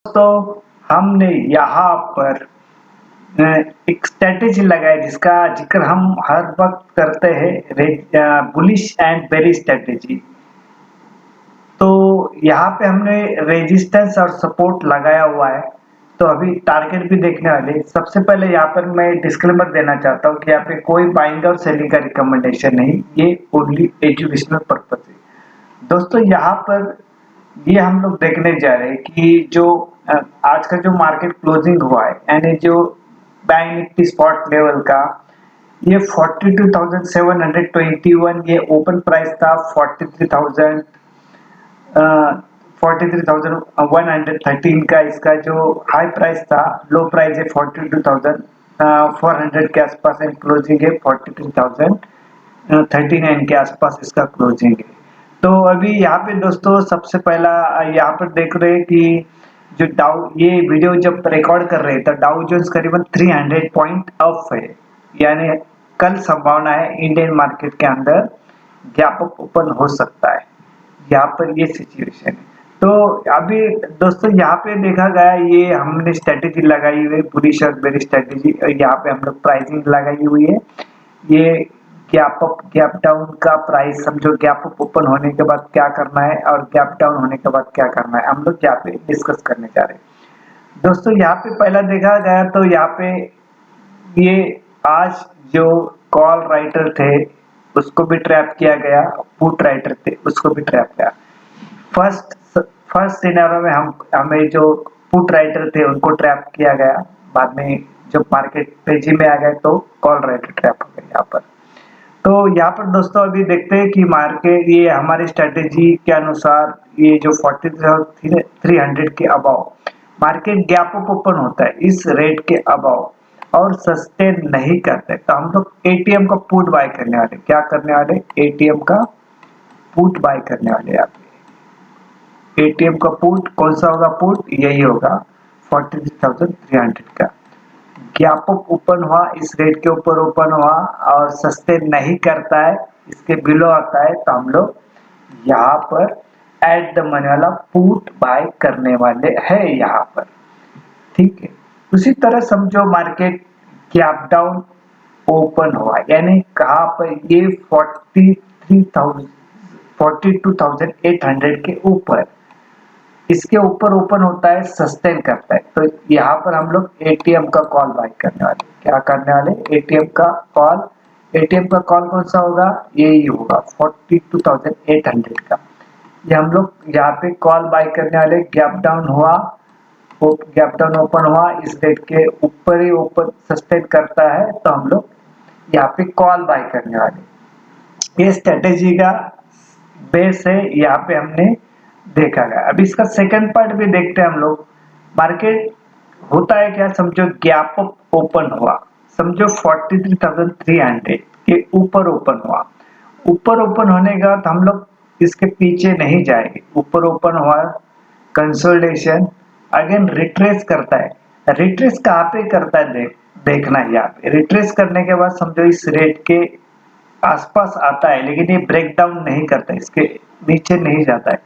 तो हमने यहाँ पर एक स्ट्रेटेजी लगाई जिसका जिक्र हम हर वक्त करते हैं, बुलिश एंड बेरिश स्ट्रेटेजी। तो यहाँ पे हमने रेजिस्टेंस और सपोर्ट लगाया हुआ है। तो अभी टारगेट भी देखने वाले। सबसे पहले यहाँ पर मैं डिस्क्लेमर देना चाहता हूँ कि यहाँ पे कोई बाइंग और सेलिंग का रिकमेंडेशन नहीं, ये ओनली एजुकेशनल पर्पज है। दोस्तों यहाँ पर ये हम लोग देखने जा रहे हैं कि जो आज का जो मार्केट क्लोजिंग हुआ है, यानी जो बैंक निफ्टी स्पॉट लेवल का ये 42,721, ये ओपन प्राइस था 43,113 का। इसका जो हाई प्राइस था, लो प्राइस है 42,400 के आसपास एंड क्लोजिंग है 43,039 के आसपास इसका क्लोजिंग है। तो अभी यहाँ पे दोस्तों सबसे पहला यहाँ पर देख रहे हैं कि जो डाउ, ये वीडियो जब रिकॉर्ड कर रहे हैं तो डाउ जोन्स करीबन 300 पॉइंट अप है, यानी कल संभावना है इंडियन मार्केट के अंदर गैप अप ओपन हो सकता है। यहाँ पर ये सिचुएशन है। तो अभी दोस्तों यहाँ पे देखा गया, ये हमने स्ट्रेटेजी लगाई हुई है बुलिश और बेरिश स्ट्रेटेजी। यहाँ पे हम लोग प्राइसिंग लगाई हुई है। ये गैप अप गैप डाउन का प्राइस समझो, गैप अप ओपन होने के बाद क्या करना है और गैप डाउन होने के बाद क्या करना है, हम लोग यहाँ पे डिस्कस करने जा रहे हैं। दोस्तों यहाँ पे पहला देखा गया तो यहाँ पे ये आज जो कॉल राइटर थे उसको भी ट्रैप किया गया, पुट राइटर थे उसको भी ट्रैप किया। फर्स्ट सिनेरियो में हमें जो पुट राइटर थे उनको ट्रैप किया गया, बाद में जब मार्केट तेजी में आ गए तो कॉल राइटर ट्रैप हो गए यहाँ पर। तो यहाँ पर दोस्तों अभी देखते हैं कि मार्केट, ये हमारी स्ट्रेटेजी के अनुसार ये जो 4300 के above market gap up open होता है इस रेट के अबाव और सस्टेन नहीं करते तो हम लोग एटीएम का पुट बाय करने वाले। क्या करने वाले? एटीएम का पुट बाय करने वाले। यहाँ पे एटीएम का पुट कौन सा होगा? पुट यही होगा 43,300 का। गैप अप ओपन हुआ, इस रेट के ऊपर ओपन हुआ और सस्टेन नहीं करता है, इसके बिलो आता है तो हम लोग यहाँ पर एट द मनी वाला पुट बाय करने वाले हैं यहाँ पर। ठीक है, उसी तरह समझो मार्केट गैप डाउन ओपन हुआ, यानी कहाँ पर? ये 42,800 के ऊपर, इसके ऊपर ओपन होता है, सस्टेन करता है तो यहाँ पर हम लोग एटीएम का कॉल बाय करने वाले। क्या करने वाले? एटीएम का कॉल। एटीएम का कॉल कौन सा होगा? यही होगा 42,800 का। ये हम लोग यहाँ पे कॉल बाय करने वाले। गैप डाउन हुआ, गैप डाउन ओपन हुआ, इस रेट के ऊपर ही ओपन सस्टेन करता है तो हम लोग यहाँ पे कॉल बाय करने वाले। ये स्ट्रेटेजी का बेस है, यहाँ पे हमने देखा गया। अब इसका सेकंड पार्ट भी देखते हैं हम लोग। मार्केट होता है क्या? समझो गैप अप ओपन हुआ, समझो 43,300 के ऊपर ओपन हुआ। ऊपर ओपन होने के बाद हम लोग इसके पीछे नहीं जाएंगे। ऊपर ओपन हुआ, कंसोलिडेशन, अगेन रिट्रेस करता है। रिट्रेस कहाँ पे करता है? देखना है यहाँ पे। रिट्रेस करने के बाद समझो इस रेट के आसपास आता है, लेकिन ये ब्रेक डाउन नहीं करता, इसके नीचे नहीं जाता है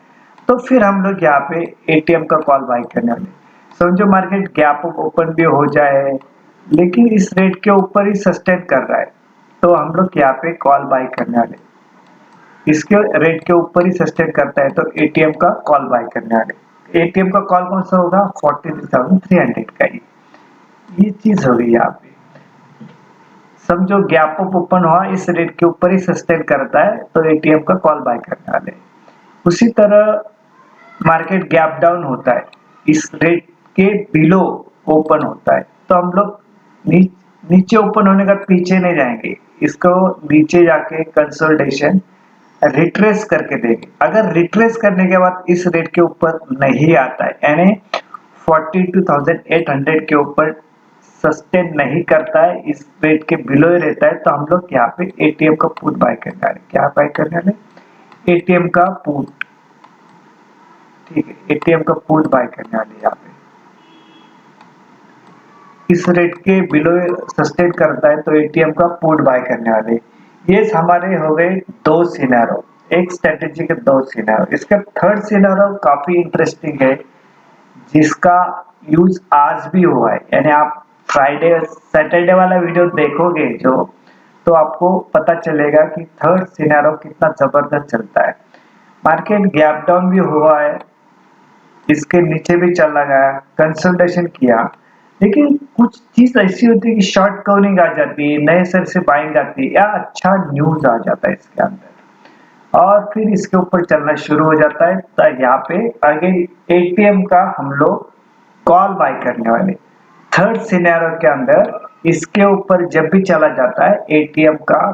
तो फिर हम लोग यहाँ पे एटीएम का कॉल बाय करने वाले। समझो मार्केट गैप अप ओपन भी हो जाए लेकिन इस रेट के ऊपर ही सस्टेन कर रहा है तो हम लोग यहाँ पे कॉल बाय करने वाले। इसके रेट के ऊपर ही सस्टेन करता है तो एटीएम का कॉल बाय करने वाले। एटीएम का कॉल कौन सा होगा? 43,300 का। ये चीज हो गई यहाँ पे। समझो गैप अप ओपन हुआ, इस रेट के ऊपर ही सस्टेन करता है तो एटीएम का कॉल बाय करने वाले। उसी तरह मार्केट गैप डाउन होता है, इस रेट के बिलो ओपन होता है तो हम लोग नीचे ओपन होने का पीछे नहीं जाएंगे, इसको नीचे जाके कंसोलिडेशन रिट्रेस करके देंगे। अगर रिट्रेस करने के बाद इस रेट के ऊपर नहीं आता है, यानी 42,800 के ऊपर सस्टेन नहीं करता है, इस रेट के बिलो ही रहता है तो हम लोग यहाँ पे एटीएम का पुट बाय करने वाले। क्या बाय करने वाले? एटीएम का पुट। ठीक है, एटीएम का पुट बाय करने वाले। यहाँ पे इस रेट के बिलो सस्टेन करता है तो एटीएम का पुट बाय करने वाले। ये हमारे हो गए दो सिनेरियो, एक स्ट्रेटेजी के दो सिनेरियो। इसका थर्ड सिनेरियो काफी इंटरेस्टिंग है, जिसका यूज आज भी हुआ है, यानी आप फ्राइडे सैटरडे वाला वीडियो देखोगे जो, तो आपको पता चलेगा कि थर्ड सिनेरियो कितना जबरदस्त चलता है। मार्केट गैप डाउन भी हुआ है, इसके नीचे भी चला गया, कंसल्टेशन किया, लेकिन कुछ चीज ऐसी होती है कि शॉर्ट कवरिंग आ जाती है, नए सिर से बाइंग आती है, या अच्छा न्यूज आ जाता है इसके अंदर, और फिर इसके ऊपर चलना शुरू हो जाता है। तो यहाँ पे आगे एटीएम का हम लोग कॉल बाय करने वाले, थर्ड सिनेरियो के अंदर इसके ऊपर जब भी चला जाता है एटीएम का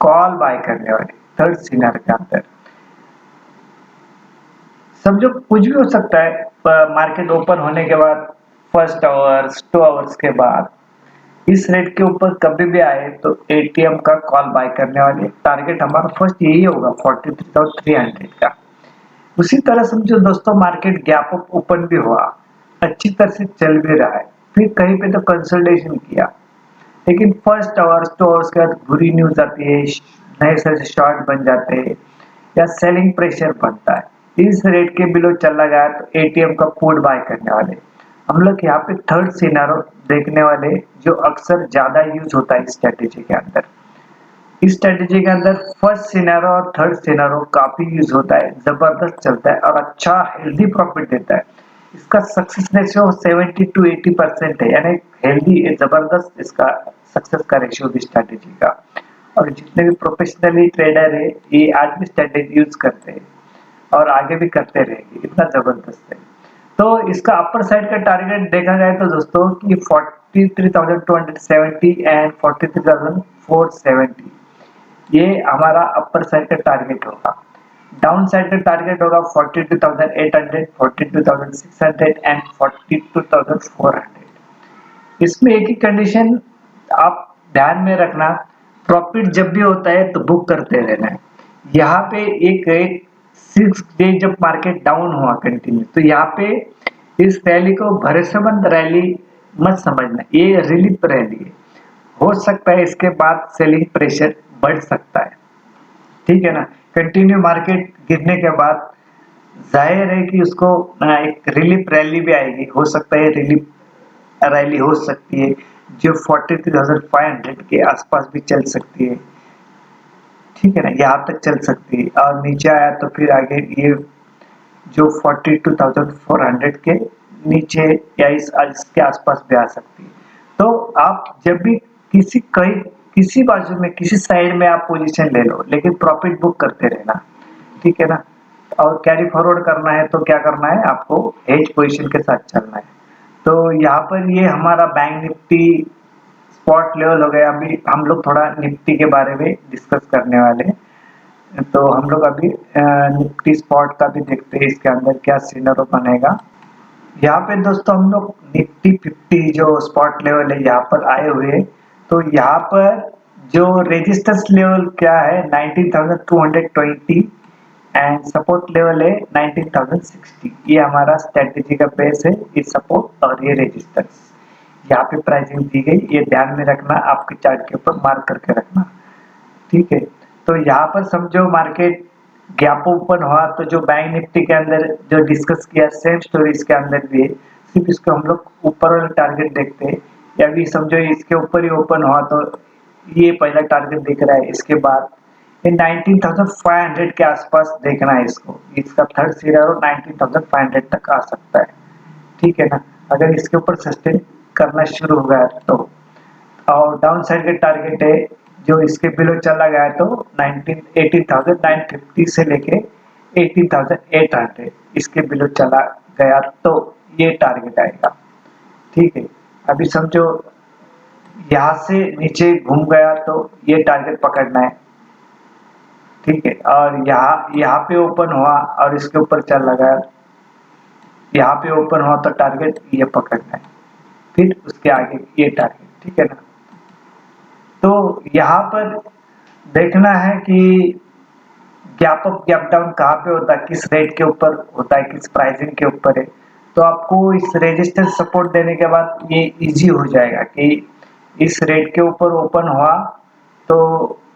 कॉल बाय करने वाले, थर्ड सिनेरियो के अंदर समझो कुछ भी हो सकता है। मार्केट ओपन होने के बाद फर्स्ट आवर्स 2 आवर्स के बाद इस रेट के ऊपर कभी भी आए तो एटीएम का कॉल बाय करने वाले, टारगेट हमारा फर्स्ट यही होगा 43,300 का। उसी तरह समझो दोस्तों, मार्केट गैप अप ओपन भी हुआ, अच्छी तरह से चल भी रहा है, फिर कहीं पे तो कंसोलिडेशन किया, लेकिन फर्स्ट आवर्स 2 आवर्स के बाद बुरी न्यूज आती है, नए से शॉर्ट बन जाते हैं या सेलिंग प्रेशर बनता है, इस रेट के बिलो चला गया तो एटीएम का पुट बाय करने वाले। हम लोग यहाँ पे थर्ड सिनेरियो देखने वाले, जो अक्सर ज्यादा यूज होता है इस स्ट्रेटेजी के अंदर। इस स्ट्रेटेजी के अंदर फर्स्ट सिनेरियो और थर्ड सिनेरियो काफी यूज होता है, जबरदस्त चलता है और अच्छा हेल्दी प्रॉफिट देता है। इसका सक्सेस रेशियो 70 to 80% है, यानी हेल्दी जबरदस्त इसका सक्सेस का रेशियो भी स्ट्रेटेजी का। और जितने भी प्रोफेशनली ट्रेडर है ये आज भी स्ट्रेटेजी यूज करते हैं और आगे भी करते रहेंगे, इतना जबरदस्त है। तो इसका अपर साइड का टारगेट देखा जाए तो दोस्तों कि 43,270 एंड 43,470, ये हमारा अपर साइड का टारगेट होगा। डाउन साइड का टारगेट होगा 42,800, 42,600 एंड 42,400। इसमें एक ही कंडीशन आप ध्यान में रखना, प्रॉफिट जब भी होता है तो बुक करते रहना है। यहाँ पे एक एक 6 डे जब मार्केट डाउन हुआ कंटिन्यू, तो यहाँ पे इस रैली को भरोसेमंद रैली मत समझना, ये रिलीफ रैली है। हो सकता है इसके बाद सेलिंग प्रेशर बढ़ सकता है, ठीक है ना। कंटिन्यू मार्केट गिरने के बाद जाहिर है कि उसको एक रिलीफ रैली भी आएगी, हो सकता है रिलीफ रैली हो सकती है जो 43,500 के आसपास भी चल सकती है, ठीक है ना, यहाँ तक चल सकती है और नीचे आया तो फिर आगे ये जो 42,400 के नीचे या इसके आसपास भी आ सकती है। तो आप जब भी किसी बाजू में किसी साइड में आप पोजीशन ले लो, लेकिन प्रॉफिट बुक करते रहना, ठीक है ना। और कैरी फॉरवर्ड करना है तो क्या करना है, आपको हेज पोजीशन के साथ चलना है। तो यहाँ पर ये हमारा बैंक निफ्टी स्पॉट लेवल हो गया। अभी हम लोग थोड़ा निफ्टी के बारे में डिस्कस करने वाले हैं, तो हम लोग अभी निफ्टी स्पॉट का भी देखते हैं इसके अंदर क्या सिनेरियो बनेगा। यहाँ पे दोस्तों हम लोग निफ्टी 50 जो स्पॉट लेवल है यहाँ पर आए हुए, तो यहाँ पर जो रेजिस्टेंस लेवल क्या है 19,220 एंड सपोर्ट लेवल है 19,060। ये हमारा स्ट्रेटेजी का बेस है, ये सपोर्ट और ये रेजिस्टेंस यहाँ पे प्राइसिंग दी गई, ये ध्यान में रखना, आपके चार्ट के ऊपर मार्क करके रखना, ठीक है। तो यहाँ पर समझो मार्केट गैप ओपन हुआ तो जो बैंक निफ्टी के अंदर जो डिस्कस किया सेम स्टोरी इसके अंदर भी है, सिर्फ इसको हम लोग ऊपर वाला टारगेट देखते हैं। या भी समझो इसके ऊपर ही ओपन हुआ तो ये पहला टारगेट दिख रहा है, इसके बाद ये 19,500 के आसपास देखना है इसको, इसका थर्ड सिनेरियो 19,500 तक आ सकता है, ठीक है ना, अगर इसके ऊपर सस्टेन करना शुरू हो गया तो। और डाउन साइड का टारगेट है जो इसके बिलो चला गया तो 18,950 से लेके 18,800, इसके बिलो चला गया तो ये टारगेट आएगा, ठीक है। अभी समझो यहाँ से नीचे घूम गया तो ये टारगेट पकड़ना है, ठीक है। और यहाँ पे ओपन हुआ और इसके ऊपर चल लगा, यहाँ पे ओपन हुआ तो टारगेट ये पकड़ना है, फिर उसके आगे ये टारगेट, ठीक है ना। तो यहाँ पर देखना है कि गैप अप गैप डाउन कहाँ पे होता है, किस रेट के ऊपर होता है, किस प्राइसिंग के ऊपर है। तो आपको इस रेजिस्टेंस सपोर्ट देने के बाद ये इजी हो जाएगा कि इस रेट के ऊपर ओपन हुआ तो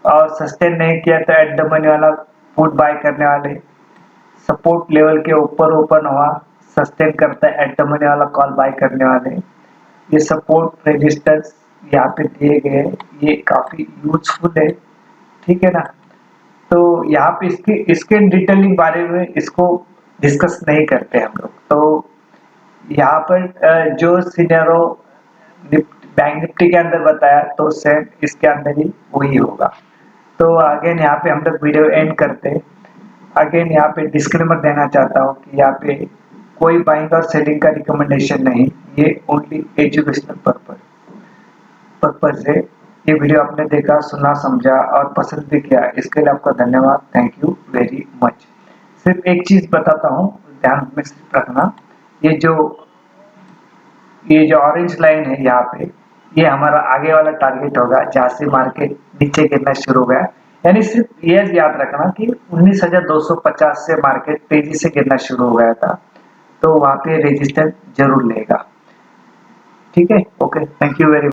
और सस्टेन नहीं किया तो एट द मनी वाला पुट बाय करने वाले, सपोर्ट लेवल के ऊपर ओपन हुआ सस्टेन करता है एट द मनी वाला कॉल बाय करने वाले। ये सपोर्ट रेजिस्टेंस यहाँ पे दिए गए, ये काफी यूजफुल है, ठीक है ना। तो यहाँ पे इसके इसके डिटेलिंग बारे में इसको डिस्कस नहीं करते हम लोग। तो यहाँ पर जो सिनेरियो बैंक निफ्टी के अंदर बताया तो सेम इसके अंदर ही वही होगा। तो अगेन यहाँ पे हम लोग वीडियो एंड करते हैं। अगेन यहाँ पे डिस्क्लेमर देना चाहता हूँ कि यहाँ पे कोई बाइंग और सेलिंग का रिकमेंडेशन नहीं, ये ओनली एजुकेशनल पर्पज है। ये वीडियो आपने देखा, सुना, समझा और पसंद भी किया, इसके लिए आपका धन्यवाद। Thank you very much. सिर्फ एक चीज बताता हूँ, ध्यान में सिर्फ रखना, ये जो ऑरेंज लाइन है यहाँ पे, ये हमारा आगे वाला टारगेट होगा जहाँ से मार्केट नीचे गिरना शुरू हो गया। यानी सिर्फ ये याद रखना कि 19,250 से मार्केट तेजी से गिरना शुरू हो गया था, तो वहां पे रेजिस्टेंस जरूर लेगा। ठीक है, okay, thank you very much.